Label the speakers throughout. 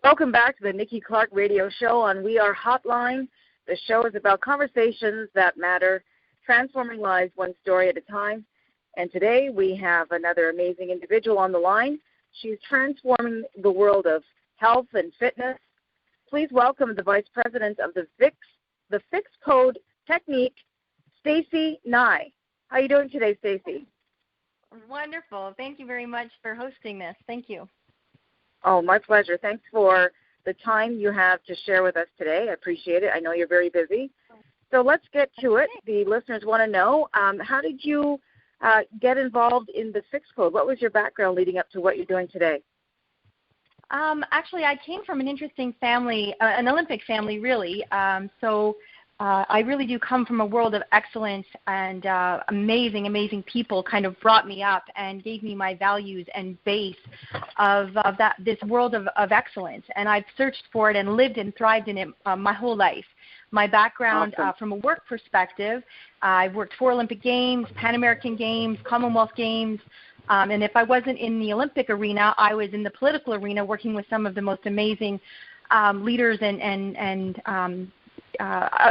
Speaker 1: Welcome back to the Nikki Clarke Radio Show on We Are Hotline. The show is about conversations that matter, transforming lives one story at a time. And today we have another amazing individual on the line. She's transforming the world of health and fitness. Please welcome the Vice President of the F.I.X Code Technique, Stacy Nye. How are you doing today, Stacy?
Speaker 2: Wonderful. Thank you very much for hosting this. Thank you.
Speaker 1: Oh, my pleasure. Thanks for the time you have to share with us today. I appreciate it. I know you're very busy. So let's get to it. The listeners want to know, how did you get involved in the F.I.X Code? What was your background leading up to what you're doing today?
Speaker 2: Actually, I came from an interesting family, an Olympic family, really. I really do come from a world of excellence, and amazing people kind of brought me up and gave me my values and base of this world of excellence. And I've searched for it and lived and thrived in it my whole life. My background,
Speaker 1: awesome.
Speaker 2: From a work perspective, I've worked for Olympic Games, Pan American Games, Commonwealth Games, and if I wasn't in the Olympic arena, I was in the political arena working with some of the most amazing leaders and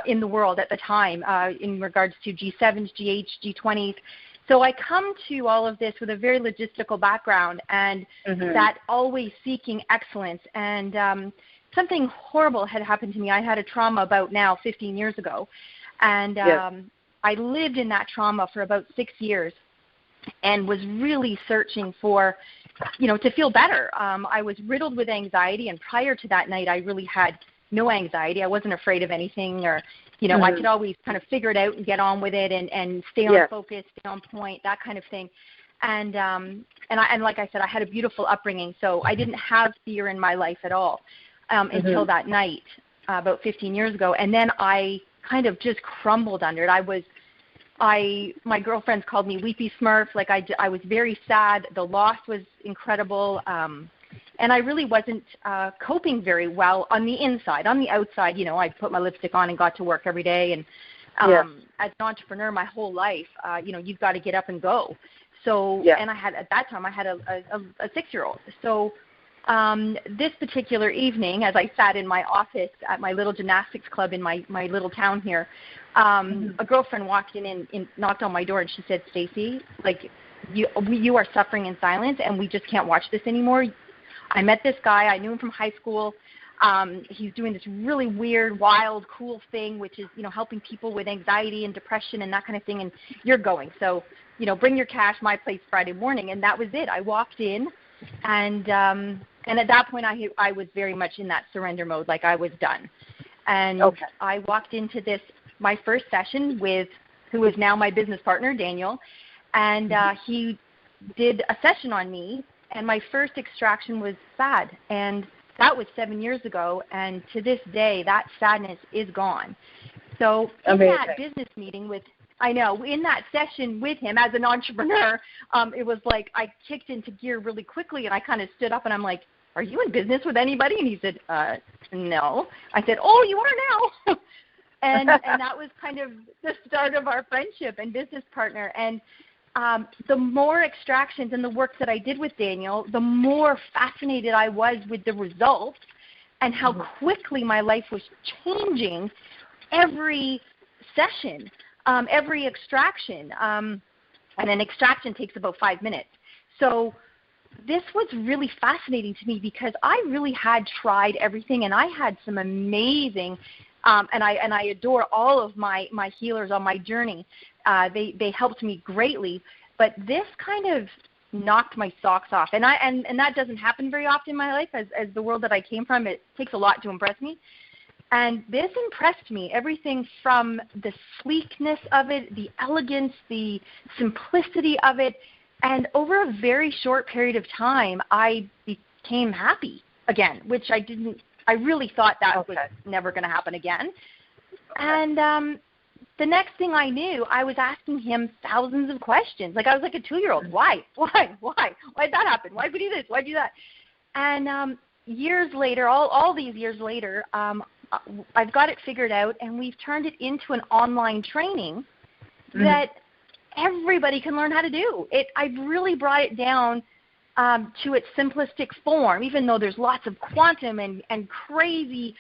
Speaker 2: in the world at the time in regards to G7s, G8s, G20s. So I come to all of this with a very logistical background and that always seeking excellence. And something horrible had happened to me. I had a trauma about now 15 years ago. And I lived in that trauma for about 6 years and was really searching for, to feel better. I was riddled with anxiety, and prior to that night, I really had no anxiety. I wasn't afraid of anything, or, I could always kind of figure it out and get on with it and stay on focus, stay on point, that kind of thing. And like I said, I had a beautiful upbringing, so I didn't have fear in my life at all until that night about 15 years ago. And then I kind of just crumbled under it. My girlfriends called me Weepy Smurf. Like I was very sad. The loss was incredible. And I really wasn't coping very well on the inside. On the outside, I put my lipstick on and got to work every day. And as an entrepreneur my whole life, you've got to get up and go. So, and at that time I had a 6-year-old. So this particular evening, as I sat in my office at my little gymnastics club in my little town here, a girlfriend walked in and knocked on my door, and she said, Stacy, like, you are suffering in silence, and we just can't watch this anymore. I met this guy. I knew him from high school. He's doing this really weird, wild, cool thing, which is, helping people with anxiety and depression and that kind of thing, and you're going. So, bring your cash, my place Friday morning. And that was it. I walked in, and at that point I was very much in that surrender mode, like I was done. And I walked into my first session with who is now my business partner, Daniel, and he did a session on me. And my first extraction was sad, and that was 7 years ago, and to this day, that sadness is gone. So in that business meeting in that session with him as an entrepreneur, it was like I kicked into gear really quickly, and I kind of stood up, and I'm like, are you in business with anybody? And he said, no. I said, oh, you are now. and that was kind of the start of our friendship and business partner. And the more extractions and the work that I did with Daniel, the more fascinated I was with the results and how quickly my life was changing every session, every extraction. And an extraction takes about 5 minutes. So this was really fascinating to me because I really had tried everything, and I had some amazing and I adore all of my healers on my journey. They helped me greatly, but this kind of knocked my socks off, and that doesn't happen very often in my life. As the world that I came from, it takes a lot to impress me, and this impressed me. Everything from the sleekness of it, the elegance, the simplicity of it, and over a very short period of time, I became happy again, which I really thought that was never going to happen again. And the next thing I knew, I was asking him thousands of questions. Like I was like a 2-year-old. Why? Why'd that happen? Why'd we do this? Why'd you do that? And years later, all these years later, I've got it figured out, and we've turned it into an online training that everybody can learn how to do. I've really brought it down to its simplistic form, even though there's lots of quantum and crazy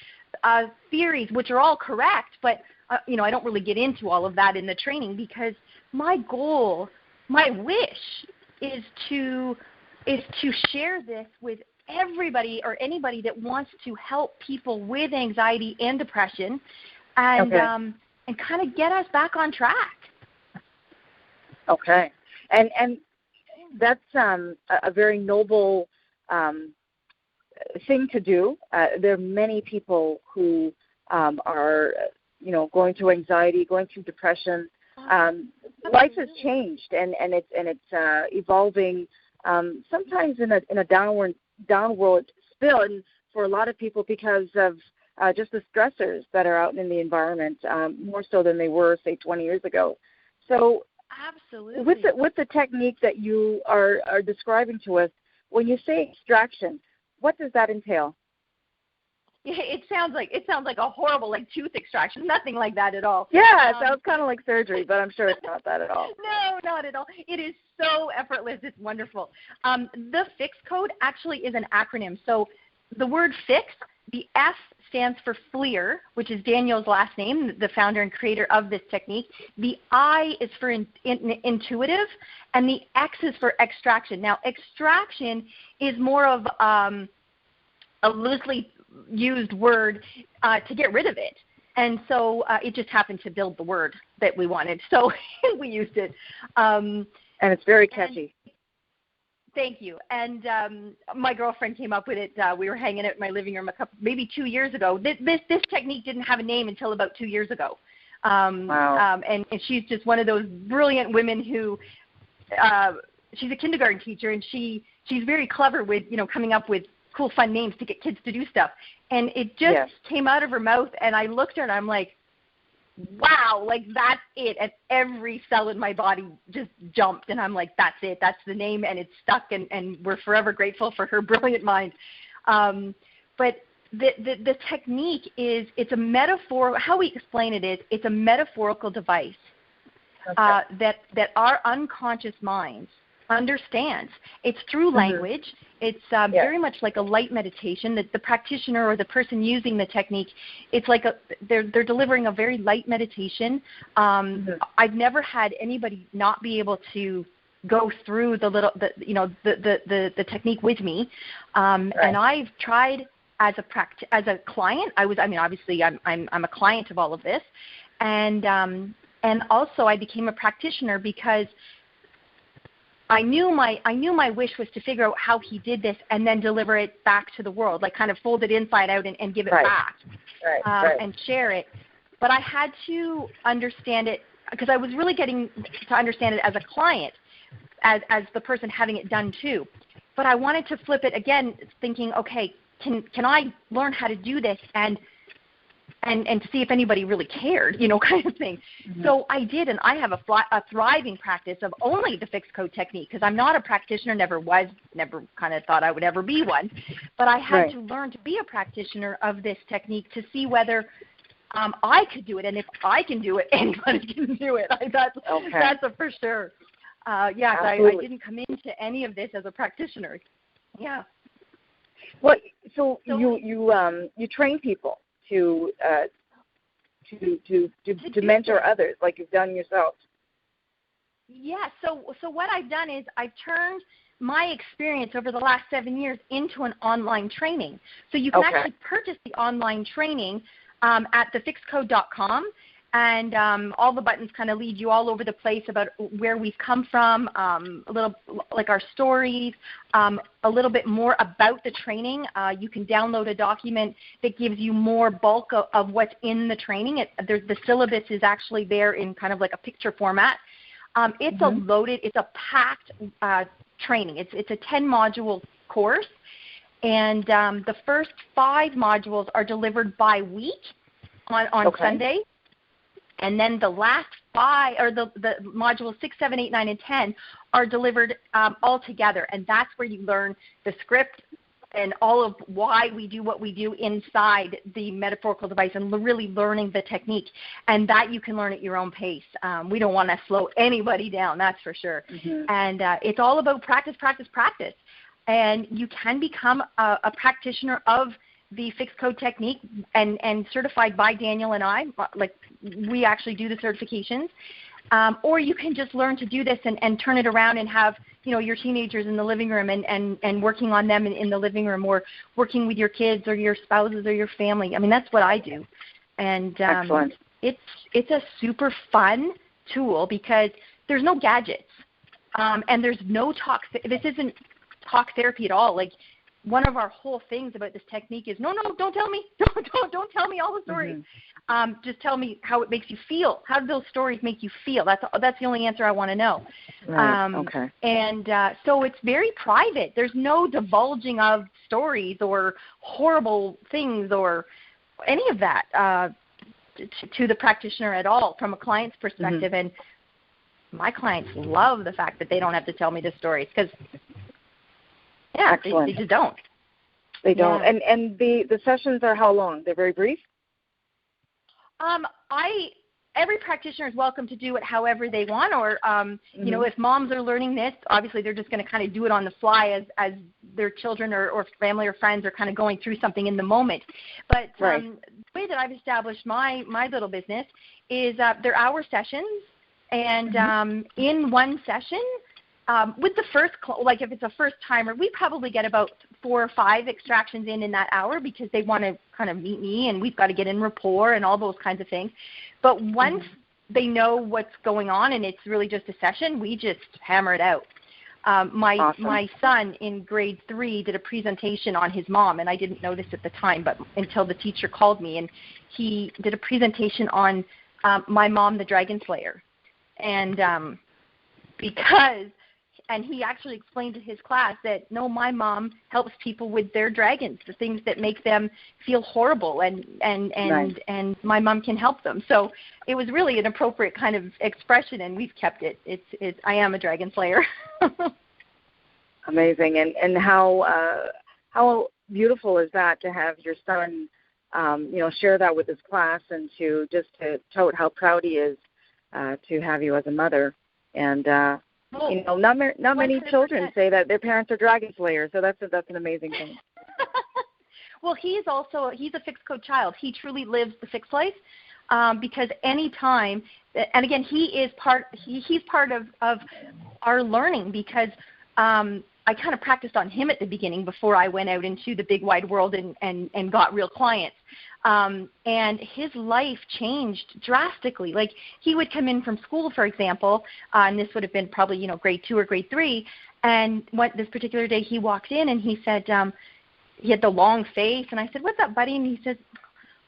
Speaker 2: theories, which are all correct, but I don't really get into all of that in the training, because my goal, my wish is to share this with everybody or anybody that wants to help people with anxiety and depression, and kind of get us back on track.
Speaker 1: Okay. And that's a very noble thing to do. There are many people who are, going through anxiety, going through depression. Life has changed, and it's evolving. Sometimes in a downward spin for a lot of people because of just the stressors that are out in the environment, more so than they were, say, 20 years ago. So,
Speaker 2: absolutely,
Speaker 1: with the technique that you are describing to us, when you say extraction, what does that entail?
Speaker 2: Yeah, it sounds like a horrible tooth extraction. Nothing like that at all.
Speaker 1: Yeah, it sounds kind of like surgery, but I'm sure it's not that at all.
Speaker 2: No, not at all. It is so effortless. It's wonderful. The F.I.X code actually is an acronym. So the word F.I.X, the F stands for FLIR, which is Daniel's last name, the founder and creator of this technique. The I is for intuitive, and the X is for extraction. Now, extraction is more of a loosely used word to get rid of it. And so it just happened to build the word that we wanted. So we used it.
Speaker 1: And it's very catchy.
Speaker 2: Thank you. And my girlfriend came up with it. We were hanging out in my living room maybe 2 years ago. This technique didn't have a name until about 2 years ago.
Speaker 1: Wow.
Speaker 2: And she's just one of those brilliant women who she's a kindergarten teacher, and she's very clever with coming up with cool, fun names to get kids to do stuff. And it just came out of her mouth, and I looked at her, and I'm like, wow, that's it. And every cell in my body just jumped, and I'm like, that's it. That's the name, and it's stuck, and we're forever grateful for her brilliant mind. But the technique it's a metaphor. How we explain it is it's a metaphorical device that our unconscious minds understands. It's through language. It's very much like a light meditation. That the practitioner or the person using the technique, it's like they're delivering a very light meditation. I've never had anybody not be able to go through the technique with me, and I've tried as a client. Obviously I'm a client of all of this, and also I became a practitioner because I knew my wish was to figure out how he did this and then deliver it back to the world, kind of fold it inside out and give it back and share it. But I had to understand it because I was really getting to understand it as a client, as the person having it done too. But I wanted to flip it again, thinking, okay, can I learn how to do this and to see if anybody really cared, kind of thing. So I did, and I have a thriving practice of only the F.I.X code technique because I'm not a practitioner, never kind of thought I would ever be one. But I had to learn to be a practitioner of this technique to see whether I could do it, and if I can do it, anybody can do it. That's a for sure. I didn't come into any of this as a practitioner. Yeah.
Speaker 1: Well, so you train people to mentor others like you've done yourself.
Speaker 2: Yeah, so what I've done is I've turned my experience over the last 7 years into an online training. So you can actually purchase the online training at thefixcode.com, and all the buttons kind of lead you all over the place about where we've come from, a little like our stories, a little bit more about the training. You can download a document that gives you more bulk of what's in the training. The syllabus is actually there in kind of like a picture format. It's a packed training. It's a 10-module course, and the first 5 modules are delivered by week on Sunday. And then the last 5, or the modules 6, 7, 8, 9, and 10 are delivered all together. And that's where you learn the script and all of why we do what we do inside the metaphorical device and really learning the technique. And that you can learn at your own pace. We don't want to slow anybody down, that's for sure. And it's all about practice, practice, practice. and you can become a practitioner of the F.I.X code technique and certified by Daniel and I. Like, we actually do the certifications. Or you can just learn to do this and turn it around and have, your teenagers in the living room and working on them in the living room, or working with your kids or your spouses or your family. I mean, that's what I do. And
Speaker 1: excellent.
Speaker 2: It's a super fun tool because there's no gadgets. And there's no talk. This isn't talk therapy at all. Like, one of our whole things about this technique is, no, don't tell me. Don't tell me all the stories. Just tell me how it makes you feel. How do those stories make you feel? That's the only answer I want to know.
Speaker 1: Right. Okay.
Speaker 2: And so it's very private. There's no divulging of stories or horrible things or any of that to the practitioner at all from a client's perspective. And my clients love the fact that they don't have to tell me the stories because, they just don't.
Speaker 1: They don't. Yeah. And the sessions are how long? They're very brief?
Speaker 2: Every practitioner is welcome to do it however they want, or if moms are learning this, obviously they're just going to kind of do it on the fly as their children or family or friends are kind of going through something in the moment. But the way that I've established my little business is they're hour sessions, and in one session, with the first, like if it's a first timer, we probably get about 4 or 5 extractions in that hour because they want to kind of meet me and we've got to get in rapport and all those kinds of things. But once they know what's going on and it's really just a session, we just hammer it out. My son in grade 3 did a presentation on his mom, and I didn't notice at the time, but until the teacher called me, and he did a presentation on my mom, the Dragon Slayer. And and he actually explained to his class that, no, my mom helps people with their dragons, the things that make them feel horrible, and my mom can help them. So it was really an appropriate kind of expression, and we've kept it. I am a dragon slayer.
Speaker 1: Amazing. And how beautiful is that to have your son, share that with his class, and to tote how proud he is to have you as a mother. And not many children say that their parents are dragon slayers, so that's an amazing thing.
Speaker 2: Well, he's a F.I.X code child. He truly lives the F.I.X life because any time, and again, he's part of our learning because I kind of practiced on him at the beginning before I went out into the big wide world and got real clients. And his life changed drastically. Like, he would come in from school, for example, and this would have been probably, grade 2 or grade 3. And this particular day he walked in and he said, he had the long face. And I said, "What's up, buddy?" And he says,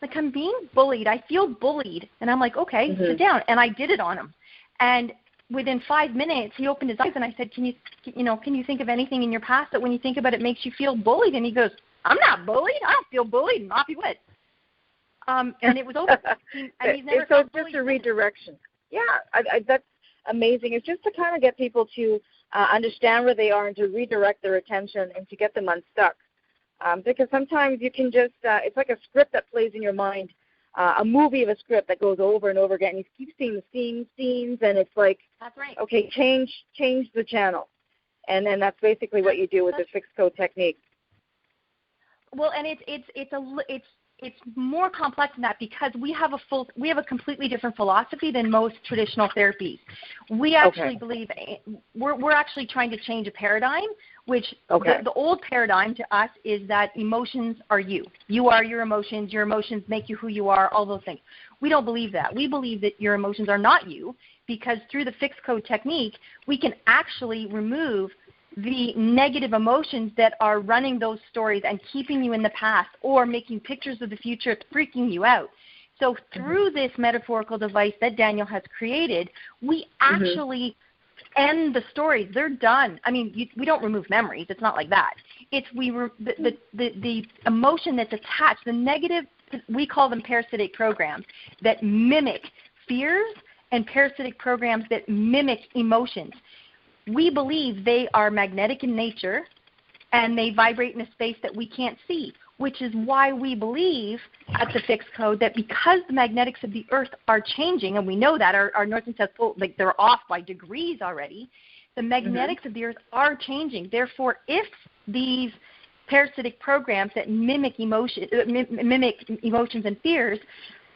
Speaker 2: "Like, I'm being bullied. I feel bullied." And I'm like, "Okay, sit down." And I did it on him. And within 5 minutes, he opened his eyes and I said, can you think of anything in your past that when you think about it makes you feel bullied? And he goes, "I'm not bullied. I don't feel bullied." And off he went. And it was over. And he's never felt bullied.
Speaker 1: Just a redirection. Yeah, that's amazing. It's just to kind of get people to understand where they are and to redirect their attention and to get them unstuck. Because sometimes you can just, it's like a script that plays in your mind, a movie of a script that goes over and over again. You keep seeing the scenes, and it's like,
Speaker 2: that's right.
Speaker 1: Okay, change the channel. And then that's basically what you do with the F.I.X code technique.
Speaker 2: Well, and it's more complex than that because we have a completely different philosophy than most traditional therapies. We actually believe we're actually trying to change a paradigm, which the old paradigm to us is that emotions are you. You are your emotions make you who you are, all those things. We don't believe that. We believe that your emotions are not you, because through the F.I.X code technique, we can actually remove the negative emotions that are running those stories and keeping you in the past or making pictures of the future freaking you out. So through this metaphorical device that Daniel has created, we actually end the stories. They're done. I mean, we don't remove memories. It's not like that. It's the emotion that's attached, the negative, we call them parasitic programs that mimic fears and parasitic programs that mimic emotions. We believe they are magnetic in nature, and they vibrate in a space that we can't see, which is why we believe at the F.I.X code that because the magnetics of the earth are changing, and we know that our north and south pole, like, they're off by degrees already, the magnetics of the earth are changing. Therefore, if these parasitic programs that mimic emotions and fears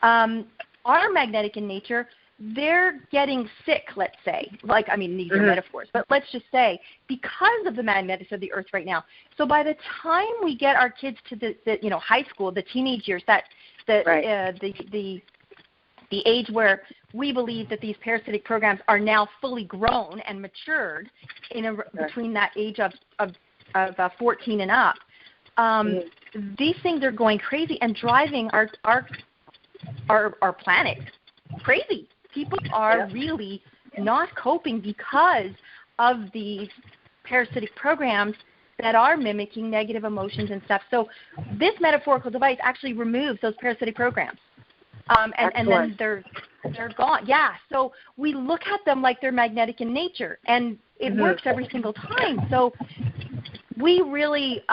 Speaker 2: are magnetic in nature, they're getting sick, let's say. Like, I mean, these are metaphors, but let's just say because of the magnetics of the earth right now. So by the time we get our kids to the high school, the teenage years, the age where we believe that these parasitic programs are now fully grown and matured between that age of 14 and up, these things are going crazy and driving our planet crazy. People are really not coping because of these parasitic programs that are mimicking negative emotions and stuff. So this metaphorical device actually removes those parasitic programs. And then they're gone. Yeah, so we look at them like they're magnetic in nature, and it works every single time. So we really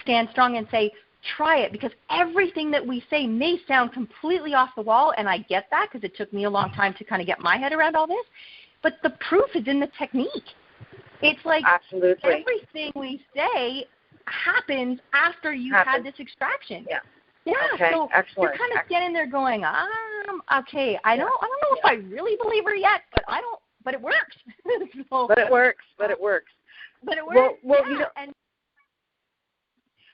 Speaker 2: stand strong and say, try it, because everything that we say may sound completely off the wall, and I get that because it took me a long time to kind of get my head around all this, but the proof is in the technique. It's like everything we say happens after you've had this extraction. Yeah. Yeah,
Speaker 1: okay.
Speaker 2: So
Speaker 1: excellent.
Speaker 2: You're kind of getting there going, okay, I don't know if I really believe her yet, but it works.
Speaker 1: But it works.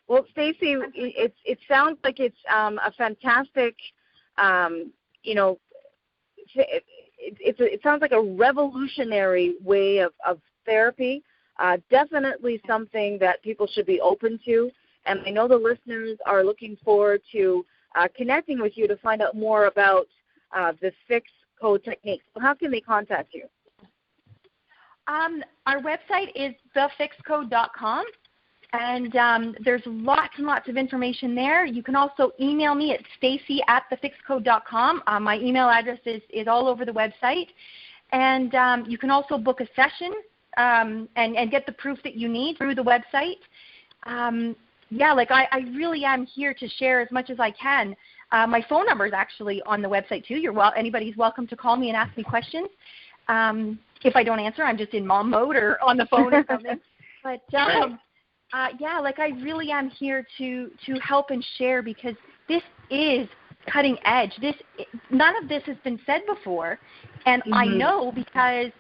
Speaker 1: Well, Stacey, it sounds like it's a fantastic, it sounds like a revolutionary way of therapy. Definitely something that people should be open to. And I know the listeners are looking forward to connecting with you to find out more about the F.I.X code technique. So how can they contact you?
Speaker 2: Our website is thefixcode.com, and there's lots and lots of information there. You can also email me at stacy@thefixcode.com. My email address is all over the website. And you can also book a session and get the proof that you need through the website. I really am here to share as much as I can. My phone number is actually on the website too. Anybody's welcome to call me and ask me questions. If I don't answer, I'm just in mom mode or on the phone or something. But I really am here to help and share, because this is cutting edge. None of this has been said before, and I know because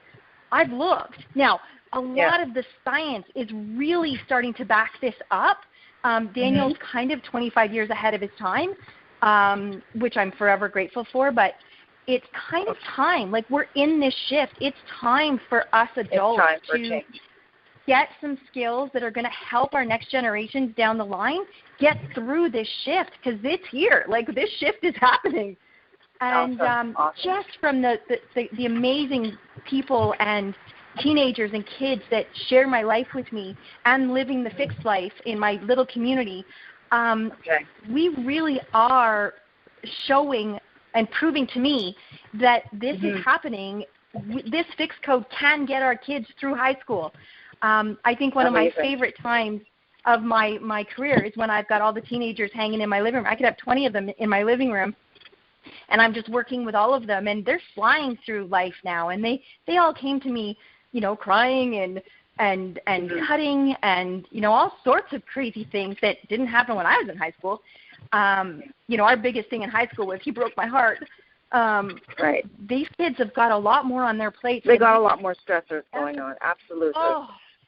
Speaker 2: I've looked. Now, a lot of the science is really starting to back this up. Daniel's kind of 25 years ahead of his time, which I'm forever grateful for, but it's kind of time. Like, we're in this shift. It's time for us adults to get some skills that are going to help our next generations down the line get through this shift, because it's here. Like, this shift is happening. And just from the amazing people and teenagers and kids that share my life with me and living the F.I.X life in my little community, we really are showing and proving to me that this is happening. This F.I.X code can get our kids through high school. I think one of my favorite times of my career is when I've got all the teenagers hanging in my living room. I could have 20 of them in my living room, and I'm just working with all of them, and they're flying through life now. And they all came to me, crying and cutting and, all sorts of crazy things that didn't happen when I was in high school. Our biggest thing in high school was he broke my heart. These kids have got a lot more on their plates.
Speaker 1: They got a lot more stressors going on. Absolutely.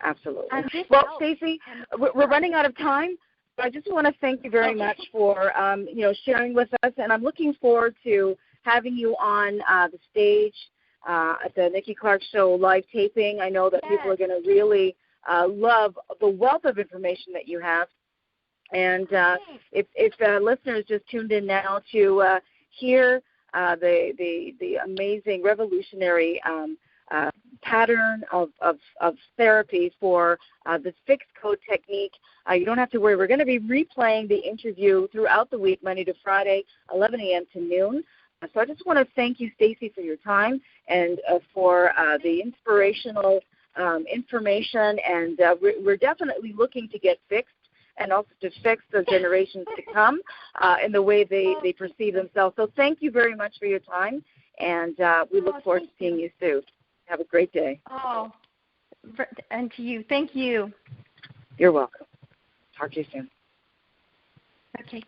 Speaker 1: Absolutely. Well, Stacey, we're running out of time. I just want to thank you very much for, sharing with us. And I'm looking forward to having you on the stage at the Nikki Clarke Show live taping. I know that people are going to really love the wealth of information that you have. And if listeners just tuned in now to hear the amazing revolutionary pattern of therapy for the F.I.X code technique, you don't have to worry. We're going to be replaying the interview throughout the week, Monday to Friday, 11 a.m. to noon. So I just want to thank you, Stacey, for your time and for the inspirational information. And we're definitely looking to get fixed and also to fix the generations to come in the way they perceive themselves. So thank you very much for your time, and we look forward to seeing you soon. Have a great day.
Speaker 2: And to you. Thank you.
Speaker 1: You're welcome. Talk to you soon.
Speaker 2: Okay.